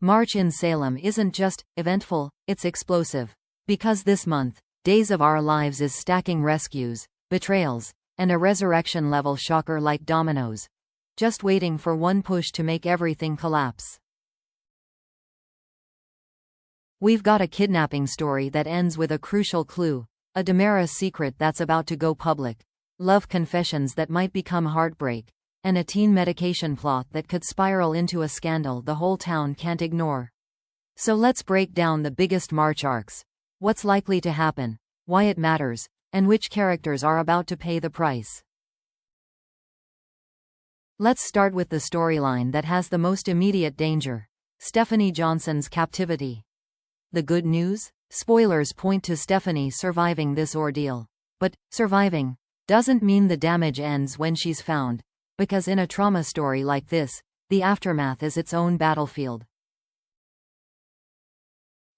March in Salem isn't just eventful, it's explosive. Because this month, Days of Our Lives is stacking rescues, betrayals, and a resurrection-level shocker like dominoes, just waiting for one push to make everything collapse. We've got a kidnapping story that ends with a crucial clue, a DiMera secret that's about to go public, love confessions that might become heartbreak, and a teen medication plot that could spiral into a scandal the whole town can't ignore. So let's break down the biggest March arcs. What's likely to happen, why it matters, and which characters are about to pay the price. Let's start with the storyline that has the most immediate danger: Stephanie Johnson's captivity. The good news? Spoilers point to Stephanie surviving this ordeal. But surviving doesn't mean the damage ends when she's found, because in a trauma story like this, the aftermath is its own battlefield.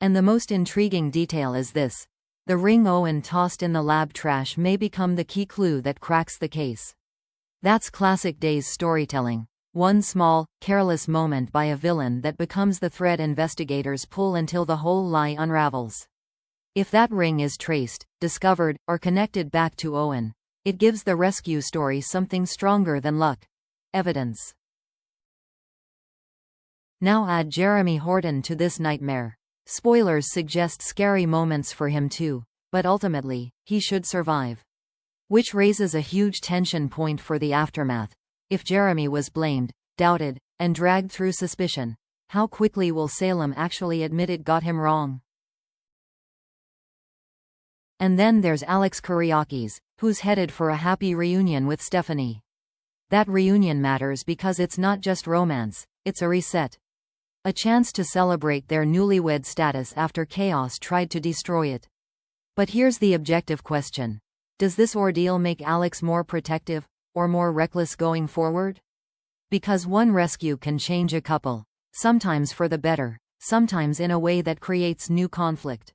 And the most intriguing detail is this: the ring Owen tossed in the lab trash may become the key clue that cracks the case. That's classic Days storytelling. One small, careless moment by a villain that becomes the thread investigators pull until the whole lie unravels. If that ring is traced, discovered, or connected back to Owen, it gives the rescue story something stronger than luck: evidence. Now add Jeremy Horton to this nightmare. Spoilers suggest scary moments for him too, but ultimately, he should survive. Which raises a huge tension point for the aftermath. If Jeremy was blamed, doubted, and dragged through suspicion, how quickly will Salem actually admit it got him wrong? And then there's Alex Kyriakis, who's headed for a happy reunion with Stephanie. That reunion matters because it's not just romance, it's a reset. A chance to celebrate their newlywed status after chaos tried to destroy it. But here's the objective question: does this ordeal make Alex more protective, or more reckless going forward? Because one rescue can change a couple, sometimes for the better, sometimes in a way that creates new conflict.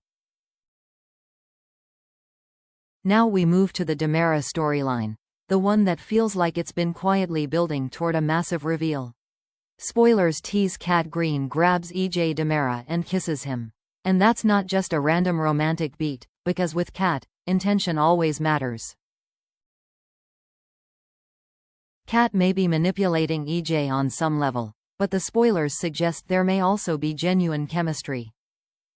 Now we move to the DiMera storyline, the one that feels like it's been quietly building toward a massive reveal. Spoilers tease Kat Green grabs E.J. DiMera and kisses him. And that's not just a random romantic beat, because with Kat, intention always matters. Kat may be manipulating E.J. on some level, but the spoilers suggest there may also be genuine chemistry.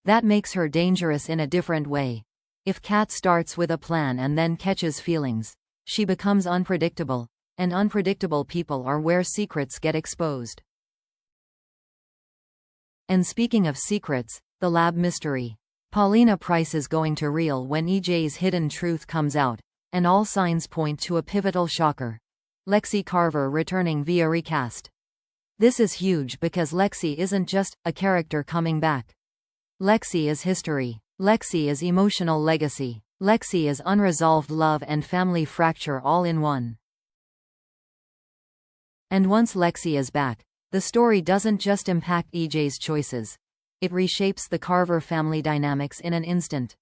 That makes her dangerous in a different way. If Kat starts with a plan and then catches feelings, she becomes unpredictable, and unpredictable people are where secrets get exposed. And speaking of secrets, the lab mystery. Paulina Price is going to reel when E.J.'s hidden truth comes out, and all signs point to a pivotal shocker: Lexi Carver returning via recast. This is huge because Lexi isn't just a character coming back. Lexi is history. Lexi is emotional legacy. Lexi is unresolved love and family fracture all in one. And once Lexi is back, the story doesn't just impact E.J.'s choices. It reshapes the Carver family dynamics in an instant.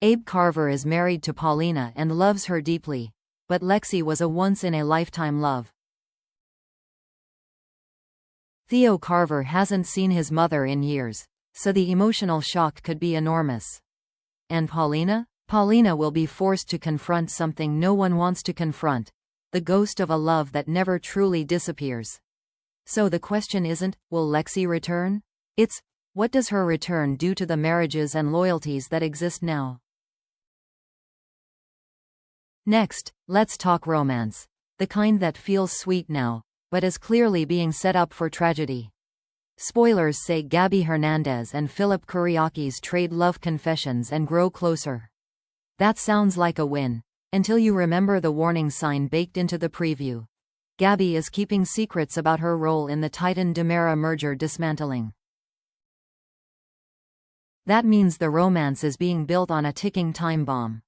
Abe Carver is married to Paulina and loves her deeply, but Lexi was a once-in-a-lifetime love. Theo Carver hasn't seen his mother in years, so the emotional shock could be enormous. And Paulina? Paulina will be forced to confront something no one wants to confront: the ghost of a love that never truly disappears. So the question isn't, will Lexi return? It's, what does her return do to the marriages and loyalties that exist now? Next, let's talk romance. The kind that feels sweet now, but is clearly being set up for tragedy. Spoilers say Gabby Hernandez and Philip Kyriakis trade love confessions and grow closer. That sounds like a win, until you remember the warning sign baked into the preview. Gabby is keeping secrets about her role in the Titan-DiMera merger dismantling. That means the romance is being built on a ticking time bomb.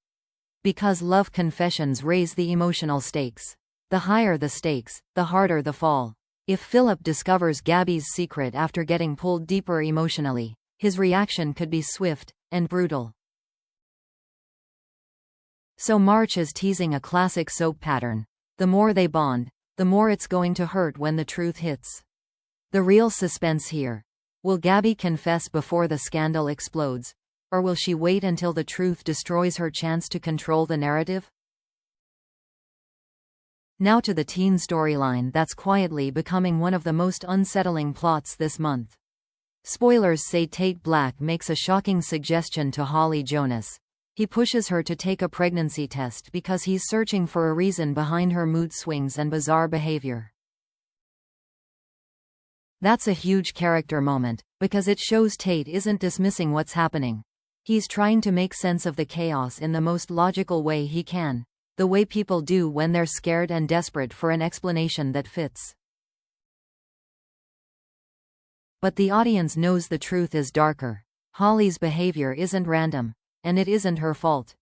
Because love confessions raise the emotional stakes. The higher the stakes, the harder the fall. If Philip discovers Gabby's secret after getting pulled deeper emotionally, his reaction could be swift and brutal. So March is teasing a classic soap pattern. The more they bond, the more it's going to hurt when the truth hits. The real suspense here. Will Gabby confess before the scandal explodes? Or will she wait until the truth destroys her chance to control the narrative? Now to the teen storyline that's quietly becoming one of the most unsettling plots this month. Spoilers say Tate Black makes a shocking suggestion to Holly Jonas. He pushes her to take a pregnancy test because he's searching for a reason behind her mood swings and bizarre behavior. That's a huge character moment, because it shows Tate isn't dismissing what's happening. He's trying to make sense of the chaos in the most logical way he can, the way people do when they're scared and desperate for an explanation that fits. But the audience knows the truth is darker. Holly's behavior isn't random, and it isn't her fault.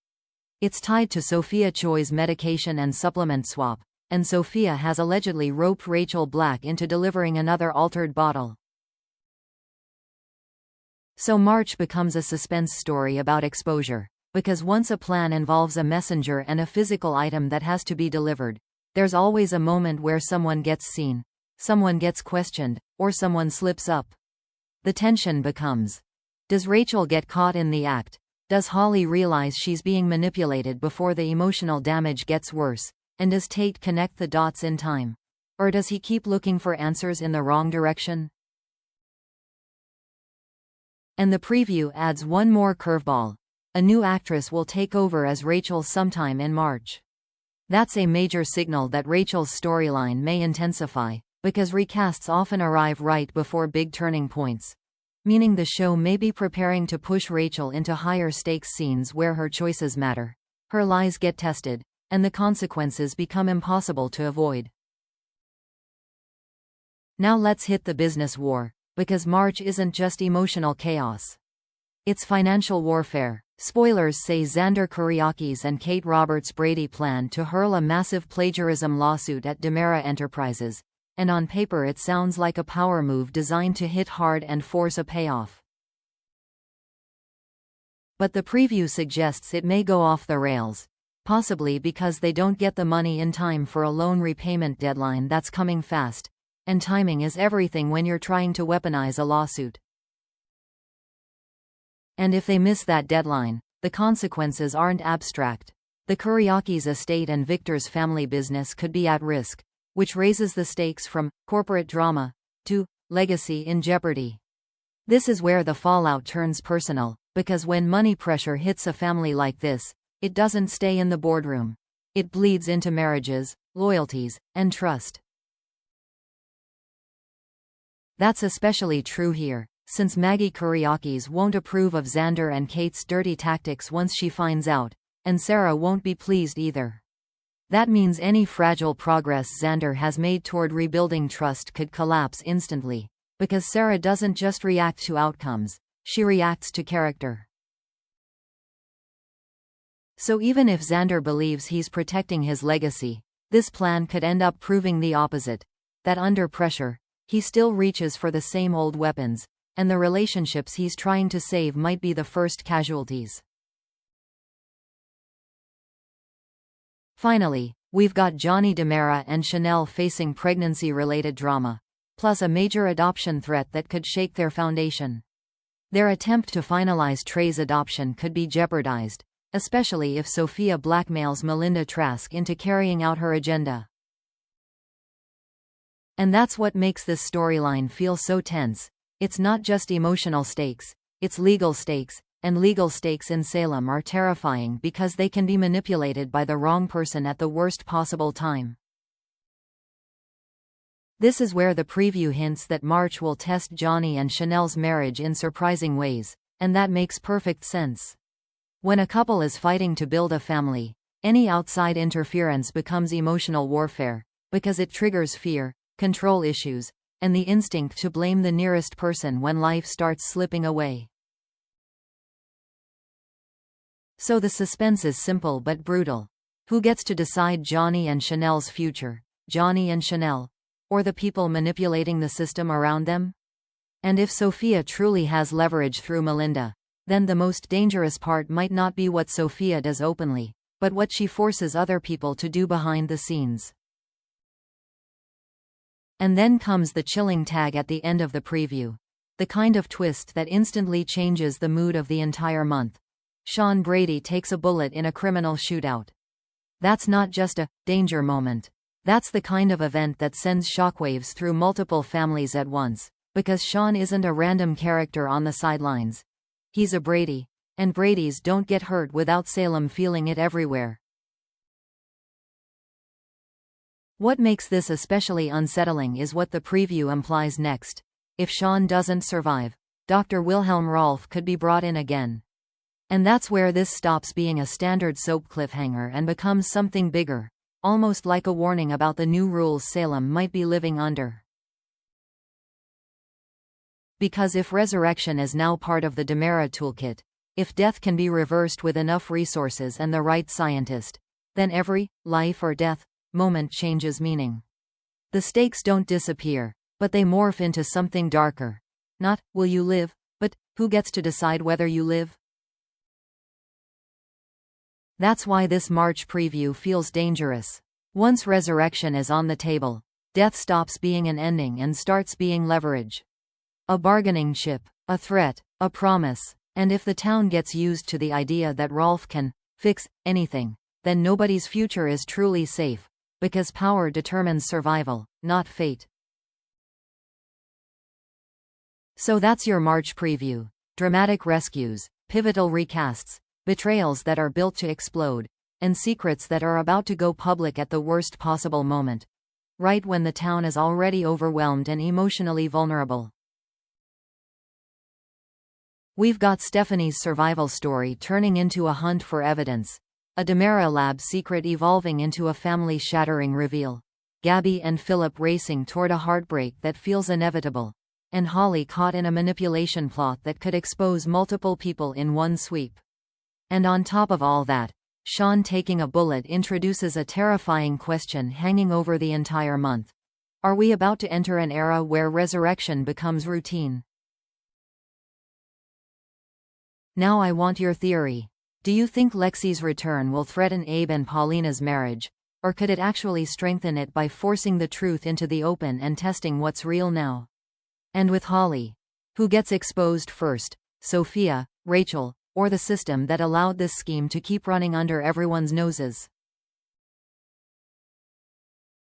It's tied to Sophia Choi's medication and supplement swap, and Sophia has allegedly roped Rachel Black into delivering another altered bottle. So March becomes a suspense story about exposure, because once a plan involves a messenger and a physical item that has to be delivered, there's always a moment where someone gets seen, someone gets questioned, or someone slips up. The tension becomes: does Rachel get caught in the act? Does Holly realize she's being manipulated before the emotional damage gets worse? And does Tate connect the dots in time? Or does he keep looking for answers in the wrong direction? And the preview adds one more curveball. A new actress will take over as Rachel sometime in March. That's a major signal that Rachel's storyline may intensify, because recasts often arrive right before big turning points, meaning the show may be preparing to push Rachel into higher stakes scenes where her choices matter, her lies get tested, and the consequences become impossible to avoid. Now let's hit the business war, because March isn't just emotional chaos. It's financial warfare. Spoilers say Xander Kuriakis and Kate Roberts Brady plan to hurl a massive plagiarism lawsuit at DiMera Enterprises, and on paper it sounds like a power move designed to hit hard and force a payoff. But the preview suggests it may go off the rails. Possibly because they don't get the money in time for a loan repayment deadline that's coming fast, and timing is everything when you're trying to weaponize a lawsuit. And if they miss that deadline, the consequences aren't abstract. The Kuriakis estate and Victor's family business could be at risk, which raises the stakes from corporate drama to legacy in jeopardy. This is where the fallout turns personal, because when money pressure hits a family like this, it doesn't stay in the boardroom. It bleeds into marriages, loyalties, and trust. That's especially true here, since Maggie Kuriakis won't approve of Xander and Kate's dirty tactics once she finds out, and Sarah won't be pleased either. That means any fragile progress Xander has made toward rebuilding trust could collapse instantly, because Sarah doesn't just react to outcomes, she reacts to character. So even if Xander believes he's protecting his legacy, this plan could end up proving the opposite, that under pressure, he still reaches for the same old weapons, and the relationships he's trying to save might be the first casualties. Finally, we've got Johnny DiMera and Chanel facing pregnancy-related drama, plus a major adoption threat that could shake their foundation. Their attempt to finalize Trey's adoption could be jeopardized, especially if Sophia blackmails Melinda Trask into carrying out her agenda. And that's what makes this storyline feel so tense. It's not just emotional stakes, it's legal stakes, and legal stakes in Salem are terrifying because they can be manipulated by the wrong person at the worst possible time. This is where the preview hints that March will test Johnny and Chanel's marriage in surprising ways, and that makes perfect sense. When a couple is fighting to build a family, any outside interference becomes emotional warfare, because it triggers fear, control issues, and the instinct to blame the nearest person when life starts slipping away. So the suspense is simple but brutal. Who gets to decide Johnny and Chanel's future? Johnny and Chanel? Or the people manipulating the system around them? And if Sophia truly has leverage through Melinda, then the most dangerous part might not be what Sophia does openly, but what she forces other people to do behind the scenes. And then comes the chilling tag at the end of the preview. The kind of twist that instantly changes the mood of the entire month. Sean Brady takes a bullet in a criminal shootout. That's not just a danger moment. That's the kind of event that sends shockwaves through multiple families at once. Because Sean isn't a random character on the sidelines. He's a Brady. And Bradys don't get hurt without Salem feeling it everywhere. What makes this especially unsettling is what the preview implies next. If Sean doesn't survive, Dr. Wilhelm Rolf could be brought in again. And that's where this stops being a standard soap cliffhanger and becomes something bigger, almost like a warning about the new rules Salem might be living under. Because if resurrection is now part of the DiMera toolkit, if death can be reversed with enough resources and the right scientist, then every life or death moment changes meaning. The stakes don't disappear, but they morph into something darker. Not, will you live, but, who gets to decide whether you live? That's why this March preview feels dangerous. Once resurrection is on the table, death stops being an ending and starts being leverage. A bargaining chip, a threat, a promise, and if the town gets used to the idea that Rolf can fix anything, then nobody's future is truly safe, because power determines survival, not fate. So that's your March preview. Dramatic rescues, pivotal recasts, betrayals that are built to explode, and secrets that are about to go public at the worst possible moment. Right when the town is already overwhelmed and emotionally vulnerable. We've got Stephanie's survival story turning into a hunt for evidence. A DiMera lab secret evolving into a family-shattering reveal. Gabby and Philip racing toward a heartbreak that feels inevitable. And Holly caught in a manipulation plot that could expose multiple people in one sweep. And on top of all that, Sean taking a bullet introduces a terrifying question hanging over the entire month. Are we about to enter an era where resurrection becomes routine? Now I want your theory. Do you think Lexi's return will threaten Abe and Paulina's marriage, or could it actually strengthen it by forcing the truth into the open and testing what's real now? And with Holly, who gets exposed first, Sophia, Rachel, or the system that allowed this scheme to keep running under everyone's noses?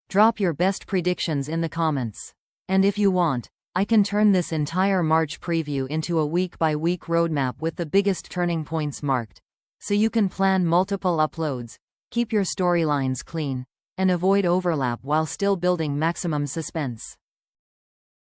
Drop your best predictions in the comments. And if you want, I can turn this entire March preview into a week-by-week roadmap with the biggest turning points marked. So you can plan multiple uploads, keep your storylines clean, and avoid overlap while still building maximum suspense.